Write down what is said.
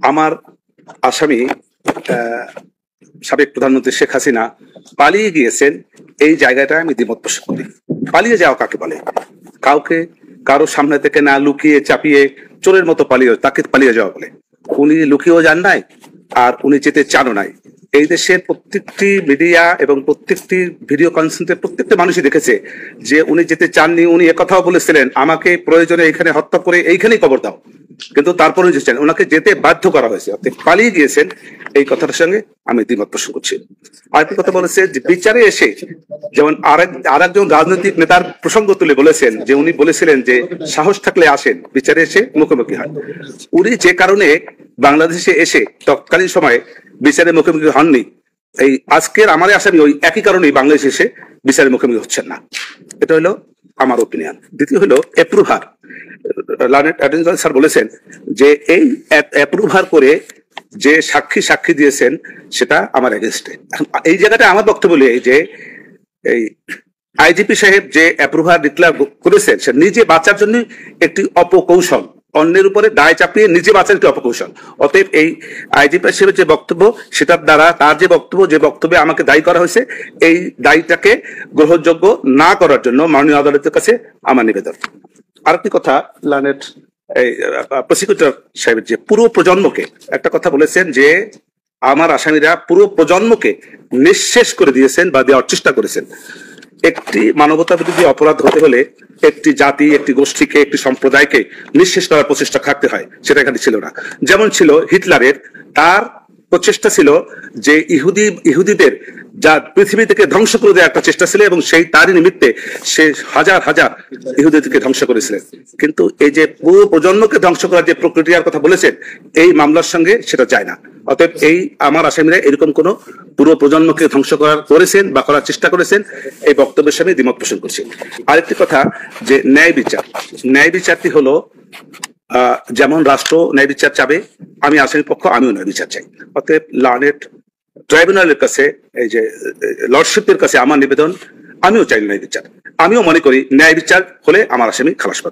আমার আসামি সাবেক প্রধানমন্ত্রী শেখ হাসিনা পালিয়ে গিয়েছেন, এই জায়গাটা আমি দ্বিমত পোষণ করি। পালিয়ে যাওয়া কাকে বলে? কাউকে কারো সামনে থেকে না লুকিয়ে চাপিয়ে চোরের মতো তাকে পালিয়ে যাওয়া বলে। উনি লুকিয়েও যান নাই, আর উনি যেতে চানও নাই। এই দেশের প্রত্যেকটি মিডিয়া এবং প্রত্যেকটি ভিডিও কনফারেন্সে প্রত্যেকটা মানুষই দেখেছে যে উনি যেতে চাননি। উনি একথাও বলেছিলেন, আমাকে প্রয়োজনে এইখানে হত্যা করে এইখানেই কবর দাও, কিন্তু তারপরে যেতেন, ওনাকে যেতে বাধ্য করা হয়েছে, অর্থাৎ পালিয়ে গিয়েছেন। এই কথাটার সঙ্গে আমি দ্বিমত পোষণ করছি। আরেকটি কথা বলেছে যে বিচারে এসে, যেমন আরেকজন রাজনৈতিক নেতার প্রসঙ্গ তুলে বলেছেন যে উনি বলেছিলেন যে সাহস থাকলে আসেন, বিচারে এসে মুখোমুখি হয়। উনি যে কারণে বাংলাদেশে এসে তৎকালীন সময়ে বিচারে মুখোমুখি হননি, এই আজকের আমার আসামি ওই একই কারণেই বাংলাদেশে এসে বিচারের মুখোমুখি হচ্ছেন না। এটা হলো আমার ওপিনিয়ন। দ্বিতীয় হলো approver. Learned attorney general sir বলেছেন যে এই অ্যাপ্রুভার করে যে সাক্ষী দিয়েছেন সেটা আমার এগেইনস্টে। এই জায়গাটা আমার বক্তব্য যে এই আইজিপি সাহেব যে অ্যাপ্রুভার ডিক্লেয়ার করেছেন সে নিজে বাঁচার জন্য একটি অপকৌশল, অন্যের উপরে দায় চাপিয়ে নিজে বাঁচার একটি অপকৌশল। অতএব এই আইজিপি সাহেবের যে বক্তব্য, সেটার দ্বারা তার যে বক্তব্যে আমাকে দায়ী করা হয়েছে, এই দায়ীটাকে গ্রহণযোগ্য না করার জন্য মাননীয় আদালতের কাছে আমার নিবেদন। আরেকটি কথা, লার্নেড প্রসিকিউটর সাহেবের যে পুরো প্রজন্মকে একটা কথা বলেছেন যে আমার আসামিরা পুরো প্রজন্মকে নিঃশেষ করে দিয়েছেন বা দেওয়ার চেষ্টা করেছেন। একটি মানবতা বিরোধী অপরাধ হতে হলে একটি জাতি, একটি গোষ্ঠীকে, একটি সম্প্রদায়কে নিঃশেষ করার প্রচেষ্টা থাকতে হয়, সেটা এখানে ছিল না। যেমন ছিল হিটলারের, তার প্রচেষ্টা ছিল যে ইহুদিদের যা পৃথিবী থেকে ধ্বংস করে দেওয়ার একটা চেষ্টা ছিল, এবং সেই তারই নিমিত্তে সে হাজার হাজার ইহুদিদেরকে ধ্বংস করেছিলেন। কিন্তু এই যে পুরো প্রজন্মকে ধ্বংস করার যে প্রক্রিয়ার কথা বলেছেন, এই মামলার সঙ্গে সেটা যায় না। অতএব এই আমার আসামিরা এরকম কোন পুরো প্রজন্মকে ধ্বংস করেছেন বা করার চেষ্টা করেছেন, এই বক্তব্যের সামনে দ্বিমত পোষণ করছি। আরেকটি কথা, যে ন্যায় বিচারটি হলো যেমন রাষ্ট্র ন্যায় বিচার চাবে, আমি আসামি পক্ষ, আমিও ন্যায় বিচার চাই। অতএব লার্নেড ট্রাইব্যুনালের কাছে, এই যে লর্ডশিপের কাছে আমার নিবেদন, আমিও চাই ন্যায় বিচার। আমিও মনে করি ন্যায় বিচার হলে আমার আসামি খালাস পাবে।